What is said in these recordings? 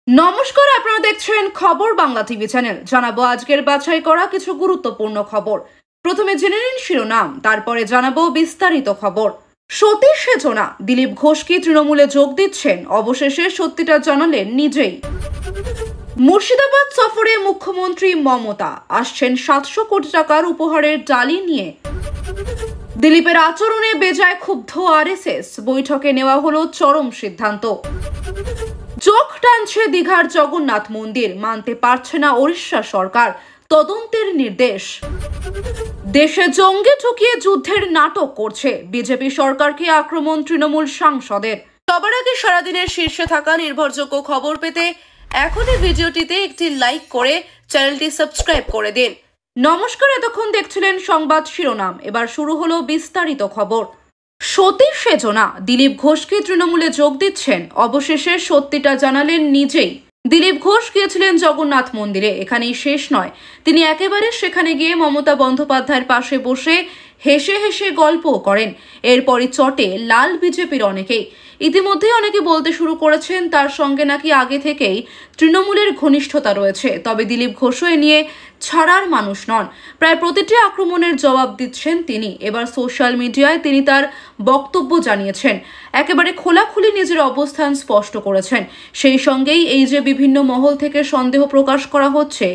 নমস্কার, আপনারা দেখছেন খবর বাংলা টিভি চ্যানেল। জানাবো আজকের বাছাই করা কিছু গুরুত্বপূর্ণ খবর। প্রথমে জেনে নিন শিরোনাম, তারপরে জানাবো বিস্তারিত খবর। সতী সেজনা, দিলীপ ঘোষ কি তৃণমূলে যোগ দিচ্ছেন? অবশেষে সত্যিটা জানালেন নিজেই। মুর্শিদাবাদ সফরে মুখ্যমন্ত্রী মমতা, আসছেন 700 কোটি টাকার উপহারের ডালি নিয়ে। দিলীপের আচরণে বেজায় ক্ষুব্ধ আরএসএস, বৈঠকে নেওয়া হলো চরম সিদ্ধান্ত। চোখ টানছে দীঘার জগন্নাথ মন্দির, মানতে পারছে না ওড়িশা সরকার, তদন্তের নির্দেশ। দেশে জঙ্গি ঠকিয়ে যুদ্ধের নাটক করছে বিজেপি সরকারকে আক্রমণ তৃণমূল সাংসদের। সবার আগে সারাদিনের শীর্ষে থাকা নির্ভরযোগ্য খবর পেতে এখনই ভিডিওটিতে একটি লাইক করে চ্যানেলটি সাবস্ক্রাইব করে দিন। নমস্কার, এতক্ষণ দেখছিলেন সংবাদ শিরোনাম, এবার শুরু হলো বিস্তারিত খবর। সতী সেজনা, দিলীপ ঘোষ কি তৃণমূলে যোগ দিচ্ছেন? অবশেষে সত্যিটা জানালেন নিজেই। দিলীপ ঘোষ গিয়েছিলেন জগন্নাথ মন্দিরে, এখানেই শেষ নয়, তিনি একেবারে সেখানে গিয়ে মমতা বন্দ্যোপাধ্যায়ের পাশে বসে হেসে হেসে গল্পও করেন। এরপরই চটে লাল বিজেপির অনেকেই। ইতিমধ্যে অনেকে বলতে শুরু করেছেন তার সঙ্গে নাকি আগে থেকেই তৃণমূলের ঘনিষ্ঠতা রয়েছে। তবে দিলীপ ঘোষও এ নিয়ে ছাড়ার মানুষ নন, প্রায় প্রতিটি আক্রমণের জবাব দিচ্ছেন তিনি। এবার সোশ্যাল মিডিয়ায় তিনি তার বক্তব্য জানিয়েছেন, একেবারে খোলাখুলি নিজের অবস্থান স্পষ্ট করেছেন। সেই সঙ্গেই এই যে বিভিন্ন মহল থেকে সন্দেহ প্রকাশ করা হচ্ছে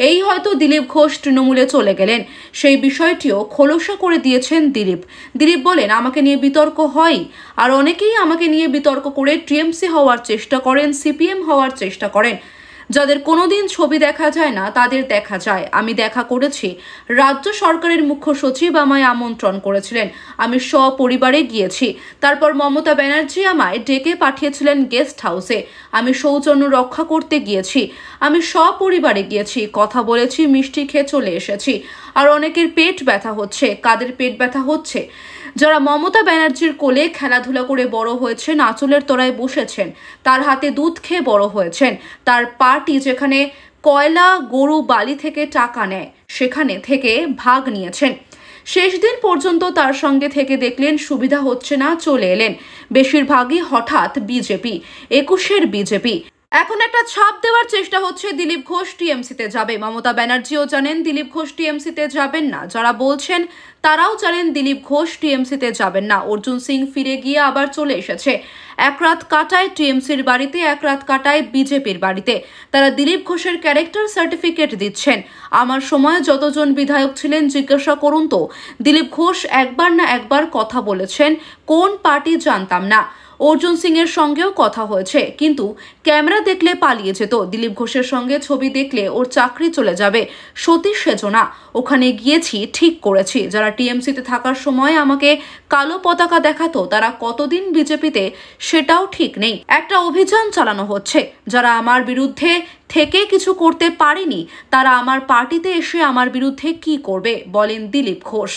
এই হয়তো দিলীপ ঘোষ তৃণমূলে চলে গেলেন, সেই বিষয়টিও খোলসা করে দিয়েছেন দিলীপ। দিলীপ বলেন, আমাকে নিয়ে বিতর্ক হয়, আর অনেকেই আমাকে নিয়ে বিতর্ক করে টিএমসি হওয়ার চেষ্টা করেন, সিপিএম হওয়ার চেষ্টা করেন। যাদের কোনোদিন ছবি দেখা যায় না তাদের দেখা যায়। আমি দেখা করেছি, রাজ্য সরকারের মুখ্য সচিব আমায় আমন্ত্রণ করেছিলেন, আমি সপরিবারে গিয়েছি। তারপর মমতা ব্যানার্জি আমায় ডেকে পাঠিয়েছিলেন গেস্ট হাউসে, আমি সৌজন্য রক্ষা করতে গিয়েছি, আমি সপরিবারে গিয়েছি, কথা বলেছি, মিষ্টি খেয়ে চলে এসেছি। আর অনেকের পেট ব্যথা হচ্ছে। কাদের পেট ব্যথা হচ্ছে? যারা মমতা ব্যানার্জির কোলে খেলাধুলা করে বড় হয়েছেন, আঁচলের তলায় বসেছেন, তার হাতে দুধ খেয়ে বড় হয়েছেন, তার পার্টি যেখানে কয়লা গরু বালি থেকে টাকা নেয় সেখানে থেকে ভাগ নিয়েছেন। শেষ দিন পর্যন্ত তার সঙ্গে থেকে দেখলেন সুবিধা হচ্ছে না, চলে এলেন। বেশিরভাগই হঠাৎ বিজেপি, 21-এর বিজেপি। এখন একটা ছাপ দেওয়ার চেষ্টা হচ্ছে দিলীপ ঘোষ টিএমসিতে যাবে। মমতা ব্যানার্জিও জানেন দিলীপ ঘোষ টিএমসিতে যাবেন না, যারা বলছেন তারাও জানেন দিলীপ ঘোষ টিএমসিতে যাবেন না। অর্জুন সিং ফিরে গিয়ে আবার চলে এসেছে। এক রাত কাটায় টিএমসির বাড়িতে, এক রাত কাটায় বিজেপির বাড়িতে। তারা দিলীপ ঘোষের ক্যারেক্টার সার্টিফিকেট দিচ্ছেন। আমার সময় যতজন বিধায়ক ছিলেন জিজ্ঞাসা করুন তো, দিলীপ ঘোষ একবার না একবার কথা বলেছেন, কোন পার্টি জানতাম না। অর্জুন সিং এর সঙ্গেও কথা হয়েছে, কিন্তু ক্যামেরা দেখলে পালিয়ে যেত। দিলীপ ঘোষের সঙ্গে ছবি দেখলে ওর চাকরি চলে যাবে। সতী সেজনা, ওখানে গিয়েছি, ঠিক করেছি। যারা টিএমসিতে থাকার সময় আমাকে কালো পতাকা দেখাতো তারা কতদিন বিজেপিতে সেটাও ঠিক নেই। একটা অভিযান চালানো হচ্ছে, যারা আমার বিরুদ্ধে থেকে কিছু করতে পারেনি তারা আমার পার্টিতে এসে আমার বিরুদ্ধে কি করবে, বলেন দিলীপ ঘোষ।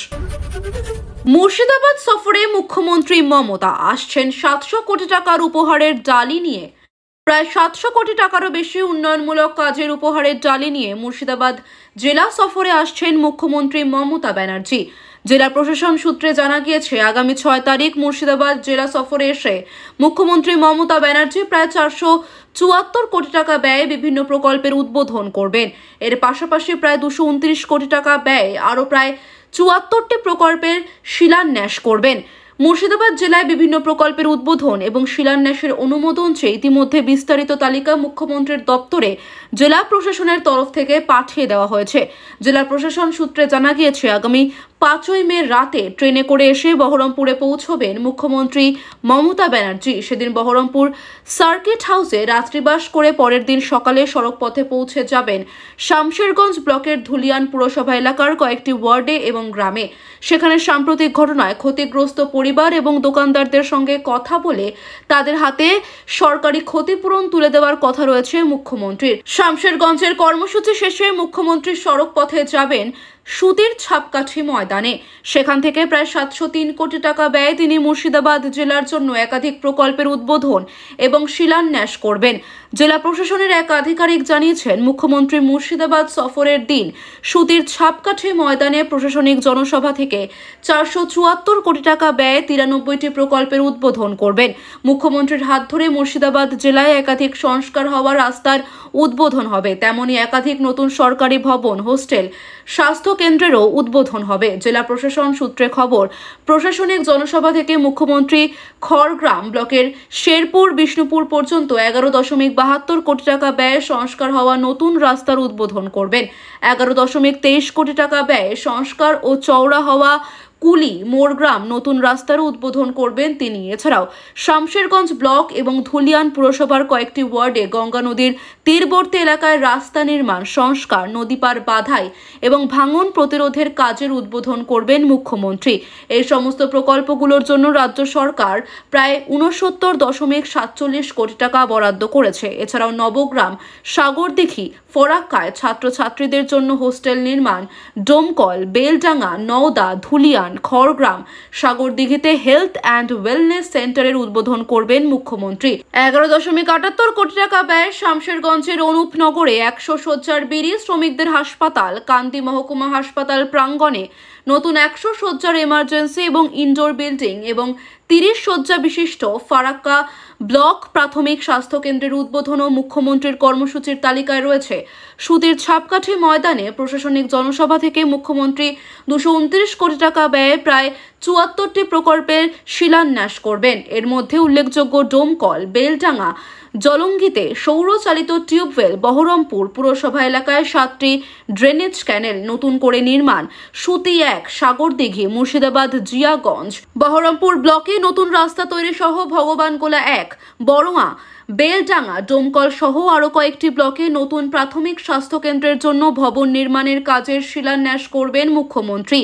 মুর্শিদাবাদ সফরে মুখ্যমন্ত্রী মমতা, আসছেন 700 কোটি টাকার উপহারের ডালি নিয়ে। প্রায় 700 কোটি টাকারও বেশি উন্নয়নমূলক কাজের উপহারের ডালি নিয়ে মুর্শিদাবাদ জেলা সফরে আসছেন মুখ্যমন্ত্রী মমতা ব্যানার্জি। জেলা প্রশাসন সূত্রে জানা গিয়েছে, আগামী 6 তারিখ মুর্শিদাবাদ জেলা সফরে এসে মুখ্যমন্ত্রী মমতা ব্যানার্জি প্রায় 474 কোটি টাকা ব্যয়ে বিভিন্ন প্রকল্পের উদ্বোধন করবেন। এর পাশাপাশি প্রায় 229 কোটি টাকা ব্যয়ে আরও প্রায় 74টি প্রকল্পের শিলান্যাস করবেন। মুর্শিদাবাদ জেলায় বিভিন্ন প্রকল্পের উদ্বোধন এবং শিলান্যাসের অনুমোদন চেয়ে ইতিমধ্যে বিস্তারিত তালিকা মুখ্যমন্ত্রীর দপ্তরে জেলা প্রশাসনের তরফ থেকে পাঠিয়ে দেওয়া হয়েছে। জেলা প্রশাসন সূত্রে জানা গিয়েছে, আগামী 5ই মে রাতে ট্রেনে করে এসে বহরমপুরে পৌঁছবেন মুখ্যমন্ত্রী মমতা ব্যানার্জি। সেদিন বহরমপুর সার্কিট হাউসে রাত্রিবাস করে পরের দিন সকালে সড়ক পথে পৌঁছে যাবেন শামশেরগঞ্জ ব্লকের ধুলিয়ান পুরসভা এলাকার কয়েকটি ওয়ার্ডে এবং গ্রামে। সেখানে সাম্প্রতিক ঘটনায় ক্ষতিগ্রস্ত পরিবার এবং দোকানদারদের সঙ্গে কথা বলে তাদের হাতে সরকারি ক্ষতিপূরণ তুলে দেওয়ার কথা রয়েছে মুখ্যমন্ত্রীর। শামশেরগঞ্জের কর্মসূচি শেষে মুখ্যমন্ত্রী সড়ক পথে যাবেন সুতির ছাপকাঠি ময়দানে। সেখান থেকে প্রায় 703 কোটি টাকা ব্যয়ে তিনি মুর্শিদাবাদ জেলার জন্য একাধিক প্রকল্পের উদ্বোধন এবং শিলান্যাস করবেন। জেলা প্রশাসনের এক আধিকারিক জানিয়েছেন, মুখ্যমন্ত্রী মুর্শিদাবাদ সফরের দিন সুতির ছাপকাঠি ময়দানে প্রশাসনিক জনসভা থেকে 474 কোটি টাকা ব্যয়ে 93টি প্রকল্পের উদ্বোধন করবেন। মুখ্যমন্ত্রীর হাত ধরে মুর্শিদাবাদ জেলায় একাধিক সংস্কার হওয়া রাস্তার উদ্বোধন হবে, তেমনি একাধিক নতুন সরকারি ভবন, হোস্টেল, স্বাস্থ্য কেন্দ্রেরও উদ্বোধন হবে। জেলা প্রশাসন সূত্রে খবর, প্রশাসনিক জনসভা থেকে মুখ্যমন্ত্রী খড়গ্রাম ব্লকের শেরপুর বিষ্ণুপুর পর্যন্ত 11.72 কোটি টাকা ব্যয়ে সংস্কার হওয়া নতুন রাস্তার উদ্বোধন করবেন। 11.23 কোটি টাকা ব্যয়ে সংস্কার ও চওড়া হওয়া কুলি মোড়গ্রাম নতুন রাস্তার উদ্বোধন করবেন তিনি। এছাড়াও শামশেরগঞ্জ ব্লক এবং ধুলিয়ান পুরসভার কয়েকটি ওয়ার্ডে গঙ্গা নদীর তীরবর্তী এলাকায় রাস্তা নির্মাণ, সংস্কার, নদী পার বাধাই এবং ভাঙন প্রতিরোধের কাজের উদ্বোধন করবেন মুখ্যমন্ত্রী। এই সমস্ত প্রকল্পগুলোর জন্য রাজ্য সরকার প্রায় 69.47 কোটি টাকা বরাদ্দ করেছে। এছাড়াও নবগ্রাম, সাগরদিঘি, ফরাক্কায় ছাত্রছাত্রীদের জন্য হোস্টেল নির্মাণ, ডোমকল, বেলডাঙ্গা, নওদা, ধুলিয়ান, খড়গ্রাম, সাগরদিঘিতে হেলথ অ্যান্ড ওয়েলনেস সেন্টারের উদ্বোধন করবেন মুখ্যমন্ত্রী। 11.78 কোটি টাকা ব্যয়ে শামশেরগঞ্জের অনুপনগরে 100 শয্যার বিড়ি শ্রমিকদের হাসপাতাল, কান্দি মহকুমা হাসপাতাল প্রাঙ্গণে নতুন 100 শয্যার এমার্জেন্সি এবং ইনডোর বিল্ডিং এবং 30 শয্যা বিশিষ্ট ফারাক্কা ব্লক প্রাথমিক স্বাস্থ্য কেন্দ্রের উদ্বোধনও মুখ্যমন্ত্রীর কর্মসূচির তালিকায় রয়েছে। সুতির ছাপকাঠি ময়দানে প্রশাসনিক জনসভা থেকে মুখ্যমন্ত্রী 229 কোটি টাকা ব্যয়ে প্রায় 74টি প্রকল্পের শিলান্যাস করবেন। এর মধ্যে উল্লেখযোগ্য ডোমকল, বেলডাঙ্গা, জলঙ্গিতে সৌরচালিত টিউবওয়েল, বহরমপুর পুরসভা এলাকায় 7টি ড্রেনেজ ক্যানেল নতুন করে নির্মাণ, সুতি 1, সাগরদিঘি, মুর্শিদাবাদ জিয়াগঞ্জ, বহরমপুর ব্লকে নতুন রাস্তা তৈরি সহ ভগবানগোলা 1, বড়োয়া, বেলডাঙ্গা, ডোমকল সহ আরও কয়েকটি ব্লকে নতুন প্রাথমিক স্বাস্থ্য কেন্দ্রের জন্য ভবন নির্মাণের কাজের শিলান্যাস করবেন মুখ্যমন্ত্রী।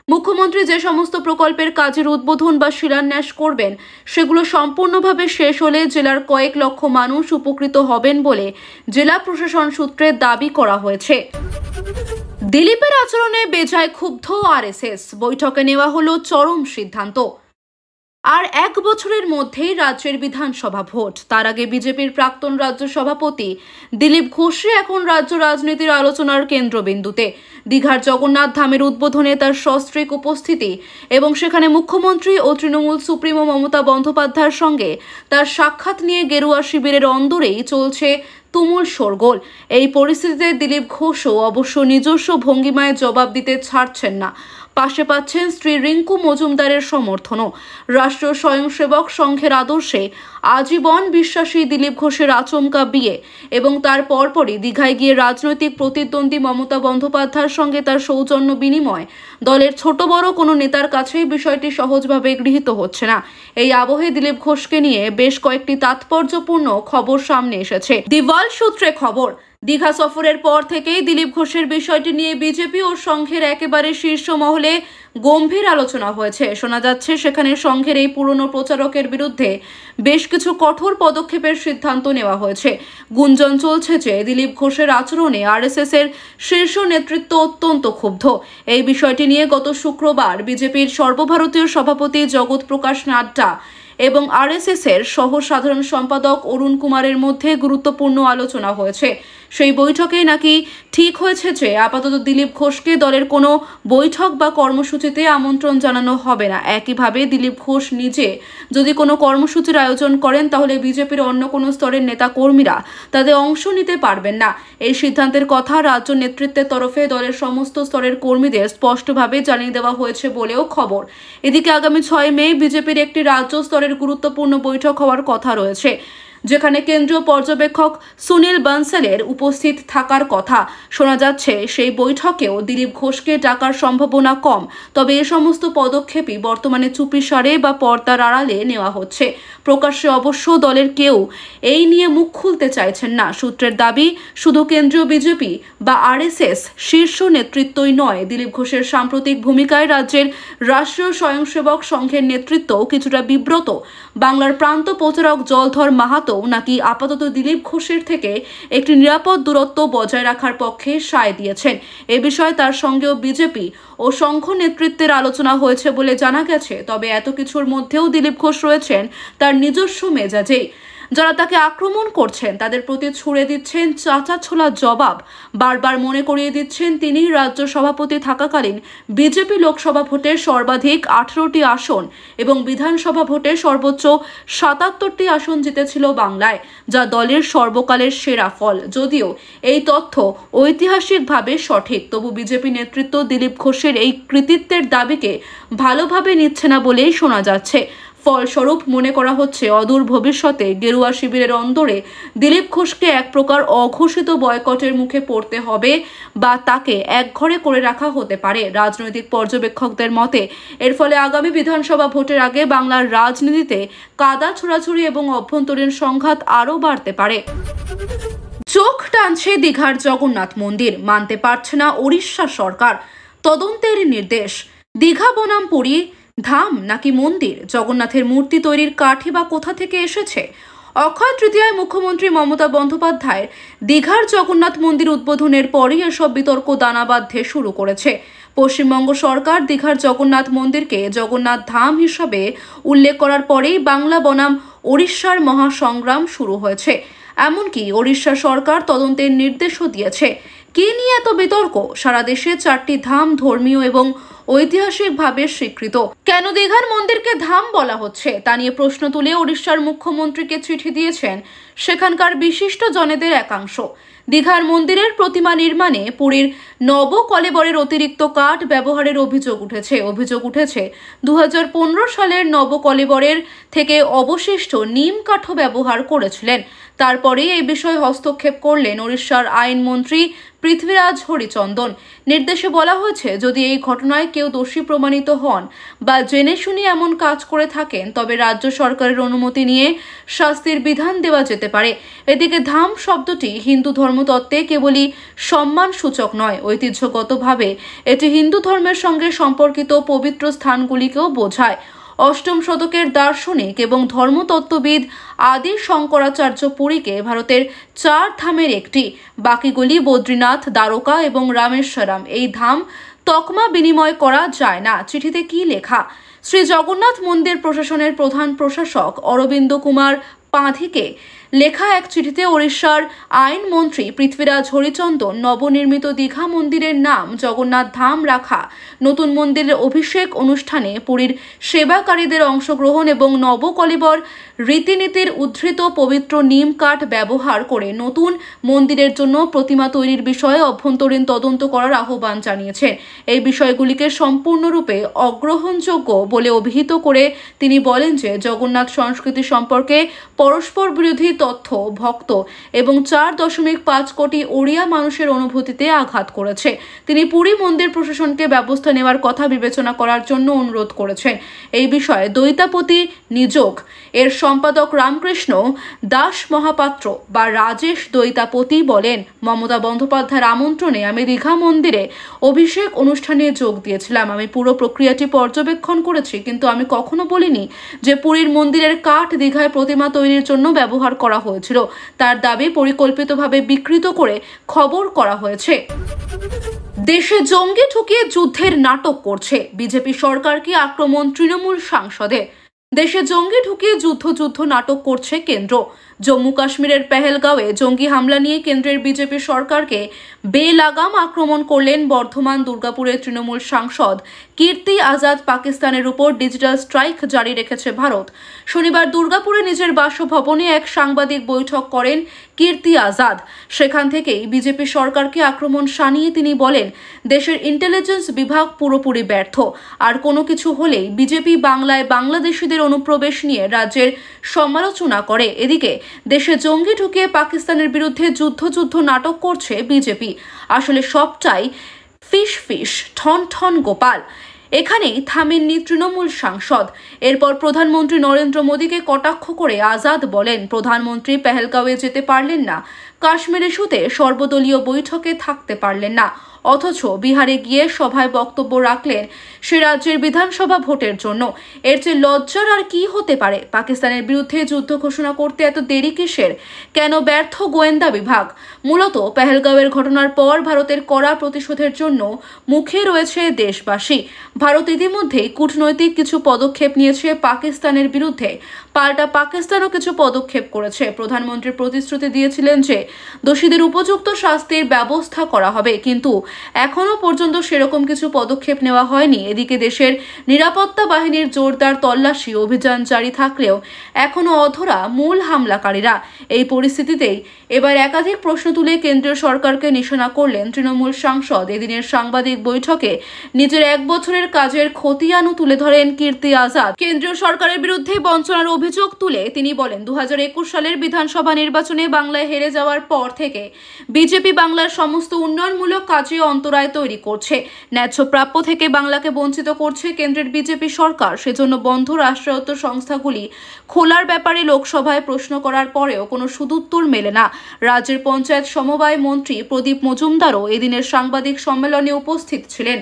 মুখ্যমন্ত্রী যে সমস্ত প্রকল্পের কাজের উদ্বোধন বা শিলান্যাস করবেন সেগুলো সম্পূর্ণভাবে শেষ হলে জেলার কয়েক লক্ষ মানুষ উপকৃত হবেন বলে জেলা প্রশাসন সূত্রে দাবি করা হয়েছে। দিলীপের আচরণে বেজায় ক্ষুব্ধ আরএসএস, বৈঠকে নেওয়া হলো চরম সিদ্ধান্ত। আর 1 বছরের মধ্যেই রাজ্যের বিধানসভা ভোট। তার আগে বিজেপির প্রাক্তন রাজ্য সভাপতি দিলীপ ঘোষই এখন রাজ্য রাজনীতির আলোচনার কেন্দ্রবিন্দুতে। দীঘার জগন্নাথ ধামের উদ্বোধনে তার সস্ত্রীক উপস্থিতি এবং সেখানে মুখ্যমন্ত্রী ও তৃণমূল সুপ্রিমো মমতা বন্দ্যোপাধ্যায়ের সঙ্গে তার সাক্ষাৎ নিয়ে গেরুয়া শিবিরের অন্দরেই চলছে তুমুল শোরগোল। এই পরিস্থিতিতে দিলীপ ঘোষও অবশ্য নিজস্ব ভঙ্গিমায় জবাব দিতে ছাড়ছেন না। পাশে পাচ্ছেন স্ত্রী রিঙ্কু মজুমদারের সমর্থনও। রাষ্ট্রীয় স্বয়ংসেবক সংঘের আদর্শে আজীবন বিশ্বাসী দিলীপ ঘোষের আচমকা বিয়ে এবং তার পরপরই দীঘায় গিয়ে রাজনৈতিক প্রতিদ্বন্দ্বী মমতা বন্দ্যোপাধ্যায়ের সঙ্গে তার সৌজন্য বিনিময় দলের ছোট বড় কোনো নেতার কাছেই বিষয়টি সহজভাবে গৃহীত হচ্ছে না। এই আবহে দিলীপ ঘোষকে নিয়ে বেশ কয়েকটি তাৎপর্যপূর্ণ খবর সামনে এসেছে। দি ওয়ার্ল্ড সূত্রে খবর, দীঘা সফরের পর থেকেই দিলীপ ঘোষের বিষয়টি নিয়ে বিজেপি ও সংঘের একেবারে শীর্ষ মহলে গম্ভীর আলোচনা হয়েছে। শোনা যাচ্ছে সেখানে সংঘের এই পুরনো প্রচারকের বিরুদ্ধে বেশ কিছু কঠোর পদক্ষেপের সিদ্ধান্ত নেওয়া হয়েছে। গুঞ্জন চলছে যে দিলীপ ঘোষের আচরণে আরএসএস এর শীর্ষ নেতৃত্ব অত্যন্ত ক্ষুব্ধ। এই বিষয়টি নিয়ে গত শুক্রবার বিজেপির সর্বভারতীয় সভাপতি জগৎ প্রকাশ নাড্ডা এবং আরএসএস এর সহ সাধারণ সম্পাদক অরুণ কুমারের মধ্যে গুরুত্বপূর্ণ আলোচনা হয়েছে। সেই বৈঠকে নাকি ঠিক হয়েছে যে আপাতত দিলীপ ঘোষকে দলের কোনো বৈঠক বা কর্মসূচিতে আমন্ত্রণ জানানো হবে না। একইভাবে দিলীপ ঘোষ নিজে যদি কোনো কর্মসূচির আয়োজন করেন তাহলে বিজেপির অন্য কোনো স্তরের নেতা কর্মীরা তাতে অংশ নিতে পারবেন না। এই সিদ্ধান্তের কথা রাজ্য নেতৃত্বের তরফে দলের সমস্ত স্তরের কর্মীদের স্পষ্টভাবে জানিয়ে দেওয়া হয়েছে বলেও খবর। এদিকে আগামী 6 মে বিজেপির একটি রাজ্য স্তরের গুরুত্বপূর্ণ বৈঠক হওয়ার কথা রয়েছে, যেখানে কেন্দ্রীয় পর্যবেক্ষক সুনীল বানসালের উপস্থিত থাকার কথা। শোনা যাচ্ছে সেই বৈঠকেও দিলীপ ঘোষকে ডাকার সম্ভাবনা কম। তবে এ সমস্ত পদক্ষেপই বর্তমানে চুপিসারে বা পর্দার আড়ালে নেওয়া হচ্ছে। প্রকাশ্যে অবশ্য দলের কেউ এই নিয়ে মুখ খুলতে চাইছেন না। সূত্রের দাবি, শুধু কেন্দ্রীয় বিজেপি বা আরএসএস শীর্ষ নেতৃত্বই নয়, দিলীপ ঘোষের সাম্প্রতিক ভূমিকায় রাজ্যের রাষ্ট্রীয় স্বয়ংসেবক সংঘের নেতৃত্বও কিছুটা বিব্রত। বাংলার প্রান্ত প্রচারক জলধর মাহাতো নাকি আপাতত দিলীপ ঘোষের থেকে একটি নিরাপদ দূরত্ব বজায় রাখার পক্ষে সায় দিয়েছেন। এ বিষয়ে তার সঙ্গেও বিজেপি ও সংঘ নেতৃত্বের আলোচনা হয়েছে বলে জানা গেছে। তবে এত কিছুর মধ্যেও দিলীপ ঘোষ রয়েছেন তার নিজস্ব মেজাজেই। যারা তাকে আক্রমণ করছেন তাদের প্রতি ছুড়ে দিচ্ছেন চাচা ছোলা জবাব। বারবার মনে করিয়ে দিচ্ছেন তিনি রাজ্য সভাপতি থাকাকালীন বিজেপি লোকসভা ভোটে সর্বাধিক 18টি আসন এবং বিধানসভা ভোটে সর্বোচ্চ 77টি আসন জিতেছিল বাংলায়, যা দলের সর্বকালের সেরা ফল। যদিও এই তথ্য ঐতিহাসিকভাবে সঠিক, তবু বিজেপি নেতৃত্ব দিলীপ ঘোষের এই কৃতিত্বের দাবিকে ভালোভাবে নিচ্ছে না বলেই শোনা যাচ্ছে। ফলস্বরূপ মনে করা হচ্ছে অদূর ভবিষ্যতে গেরুয়া শিবিরের অন্দরে দিলীপ ঘোষকে এক প্রকার অঘোষিত বয়কটের মুখে পড়তে হবে বা তাকে একঘরে করে রাখা হতে পারে। রাজনৈতিক পর্যবেক্ষকদের মতে এর ফলে আগামী বিধানসভা ভোটের আগে বাংলার রাজনীতিতে কাদা ছোড়াছুড়ি এবং অভ্যন্তরীণ সংঘাত আরও বাড়তে পারে। চোখ টানছে দীঘার জগন্নাথ মন্দির, মানতে পারছে না ওড়িশা সরকার, তদন্তের নির্দেশ। দীঘা বনাম পুরী ধাম নাকি মন্দির? জগন্নাথের মূর্তি তৈরির কাঠি বা কোথা থেকে এসেছে? অক্ষয় তৃতীয়ায় মুখ্যমন্ত্রী মমতা বন্দ্যোপাধ্যায়ের দীঘার জগন্নাথ মন্দির উদ্বোধনের পরই এসব বিতর্ক দানা বাঁধতে শুরু করেছে। পশ্চিমবঙ্গ সরকার দীঘার জগন্নাথ মন্দিরকে জগন্নাথ ধাম হিসাবে উল্লেখ করার পরেই বাংলা বনাম ওড়িশার মহাসংগ্রাম শুরু হয়েছে। এমনকি ওড়িশা সরকার তদন্তের নির্দেশও দিয়েছে। কি নিয়ে এত বিতর্ক? সারা দেশে 4টি ধাম ধর্মীয় এবং ঐতিহাসিকভাবে স্বীকৃত, কেন দীঘার মন্দিরকে ধাম বলা হচ্ছে তা নিয়ে প্রশ্ন তুলে ওড়িশার মুখ্যমন্ত্রীকে চিঠি দিয়েছেন সেখানকার বিশিষ্ট জনেদের একাংশ। দীঘার মন্দিরের প্রতিমা নির্মাণে পুরীর নবকলেবরের অতিরিক্ত কাঠ ব্যবহারের অভিযোগ উঠেছে 2015 সালের নবকলেবরের থেকে অবশিষ্ট নিম কাঠও ব্যবহার করেছিলেন। তারপরেই এই বিষয়ে হস্তক্ষেপ করলেন ওড়িশার আইনমন্ত্রী পৃথ্বীরাজ হরিচন্দন। নির্দেশে বলা হয়েছে, যদি এই ঘটনায় কেউ দোষী প্রমাণিত হন বা জেনে শুনে এমন কাজ করে থাকেন তবে রাজ্য সরকারের অনুমতি নিয়ে শাস্তির বিধান দেওয়া যেতে পারে। এদিকে ধাম শব্দটি হিন্দু ধর্মতত্ত্বে কেবলই সম্মানসূচক নয়, ঐতিহ্যগতভাবে এটি হিন্দু ধর্মের সঙ্গে সম্পর্কিত পবিত্র স্থানগুলিকেও বোঝায়। 8ম শতকের দার্শনিক এবং ধর্মতত্ত্ববিদ আদি শঙ্করাচার্য পুরীকে ভারতের 4 ধামের একটি, বাকিগুলি বদ্রীনাথ, দ্বারকা এবং রামেশ্বরম। এই ধাম তকমা বিনিময় করা যায় না। চিঠিতে কি লেখা? শ্রী জগন্নাথ মন্দির প্রশাসনের প্রধান প্রশাসক অরবিন্দ কুমার পাঁধিকে লেখা এক চিঠিতে ওড়িশার আইনমন্ত্রী পৃথ্বীরাজ হরিচন্দন নবনির্মিত দীঘা মন্দিরের নাম জগন্নাথ ধাম রাখা, নতুন মন্দিরের অভিষেক অনুষ্ঠানে পুরীর সেবাকারীদের অংশগ্রহণ এবং নবকলেবর রীতিনীতির উদ্ধৃত পবিত্র নিম কাঠ ব্যবহার করে নতুন মন্দিরের জন্য প্রতিমা তৈরির বিষয়ে অভ্যন্তরীণ তদন্ত করার আহ্বান জানিয়েছেন। এই বিষয়গুলিকে সম্পূর্ণরূপে অগ্রহণযোগ্য বলে অভিহিত করে তিনি বলেন যে জগন্নাথ সংস্কৃতি সম্পর্কে পরস্পর বিরোধী তথ্য ভক্ত এবং 4.5 কোটি ওড়িয়া মানুষের অনুভূতিতে আঘাত করেছে। তিনি পুরী মন্দির প্রশাসনকে ব্যবস্থা নেওয়ার কথা বিবেচনা করার জন্য অনুরোধ করেছেন। এই বিষয়ে দৈতাপতি নিযোগ এর সম্পাদক রামকৃষ্ণ দাস মহাপাত্র বা রাজেশ দৈতাপতি বলেন, মমতা বন্দ্যোপাধ্যায়ের আমন্ত্রণে আমি দীঘা মন্দিরে অভিষেক অনুষ্ঠানে যোগ দিয়েছিলাম। আমি পুরো প্রক্রিয়াটি পর্যবেক্ষণ করেছি, কিন্তু আমি কখনো বলিনি যে পুরীর মন্দিরের কাঠ দীঘায় প্রতিমা তৈরির জন্য ব্যবহার করা হয়েছিল। তার দাবি পরিকল্পিতভাবে বিকৃত করে খবর করা হয়েছে। দেশে জঙ্গি ঠুকিয়ে যুদ্ধের নাটক করছে বিজেপি সরকারকে আক্রমণ তৃণমূল সাংসদের। দেশে জঙ্গি ঢুকিয়ে যুদ্ধ নাটক করছে কেন্দ্র। জম্মু কাশ্মীরের পেহেলগাঁওয়ে জঙ্গি হামলা নিয়ে কেন্দ্রের বিজেপি সরকারকে বেলাগাম আক্রমণ করলেন বর্ধমান দুর্গাপুরের তৃণমূল সাংসদ কীর্তি আজাদ। পাকিস্তানের উপর ডিজিটাল স্ট্রাইক জারি রেখেছে ভারত। শনিবার দুর্গাপুরে নিজের বাসভবনে এক সাংবাদিক বৈঠক করেন কীর্তি আজাদ। সেখান থেকেই বিজেপি সরকারকে আক্রমণ শানিয়ে তিনি বলেন, দেশের ইন্টেলিজেন্স বিভাগ পুরোপুরি ব্যর্থ। আর কোনো কিছু হলেই বিজেপি বাংলায় বাংলাদেশিদের অনুপ্রবেশ নিয়ে রাজ্যের সমালোচনা করে। এদিকে দেশে জঙ্গি ঢুকিয়ে পাকিস্তানের বিরুদ্ধে যুদ্ধ নাটক করছে বিজেপি। আসলে সবটাই ফিস ঠন গোপাল। এখানেই থামেননি তৃণমূল সাংসদ। এরপর প্রধানমন্ত্রী নরেন্দ্র মোদীকে কটাক্ষ করে আজাদ বলেন, প্রধানমন্ত্রী পেহেলগাঁওয়ে যেতে পারলেন না, কাশ্মীর ইস্যুতে সর্বদলীয় বৈঠকে থাকতে পারলেন না, অথচ বিহারে গিয়ে সভায় বক্তব্য রাখলেন সে রাজ্যের বিধানসভা ভোটের জন্য। এর চেয়ে লজ্জার আর কি হতে পারে? পাকিস্তানের বিরুদ্ধে যুদ্ধ ঘোষণা করতে এত দেরি কিসের? কেন ব্যর্থ গোয়েন্দা বিভাগ? মূলত পেহেলগাঁওয়ের ঘটনার পর ভারতের কড়া প্রতিশোধের জন্য মুখে রয়েছে দেশবাসী। ভারত ইতিমধ্যেই কূটনৈতিক কিছু পদক্ষেপ নিয়েছে পাকিস্তানের বিরুদ্ধে, পাল্টা পাকিস্তানও কিছু পদক্ষেপ করেছে। প্রধানমন্ত্রী প্রতিশ্রুতি দিয়েছিলেন যে দোষীদের উপযুক্ত শাস্তির ব্যবস্থা করা হবে, কিন্তু এখনো পর্যন্ত সেরকম কিছু পদক্ষেপ নেওয়া হয়নি। এদিকে দেশের নিরাপত্তা বাহিনীর জোরদার তল্লাশি অভিযান জারি থাকলেও এখনো অধরা মূল হামলাকারীরা। এই পরিস্থিতিতেই এবার একাধিক প্রশ্ন তুলে কেন্দ্রীয় সরকারকে নিশানা করলেন তৃণমূল সাংসদ। এদিনের সাংবাদিক বৈঠকে নিজের 1 বছরের কাজের খতিয়ানও তুলে ধরেন কীর্তি আজাদ। কেন্দ্রীয় সরকারের বিরুদ্ধে বঞ্চনার অভিযোগ তুলে তিনি বলেন, 2021 সালের বিধানসভা নির্বাচনে বাংলায় হেরে যাওয়ার পর থেকে বিজেপি বাংলার সমস্ত উন্নয়নমূলক কাজে অন্তরায় তৈরি করছে। ন্যায্য প্রাপ্য থেকে বাংলাকে বঞ্চিত করছে কেন্দ্রের বিজেপি সরকার। সেজন্য বন্ধ রাষ্ট্রায়ত্ত সংস্থাগুলি খোলার ব্যাপারে লোকসভায় প্রশ্ন করার পরেও কোনো সদুত্তর মেলে না। রাজ্যের পঞ্চায়েত সমবায় মন্ত্রী প্রদীপ মজুমদারও এদিনের সাংবাদিক সম্মেলনে উপস্থিত ছিলেন।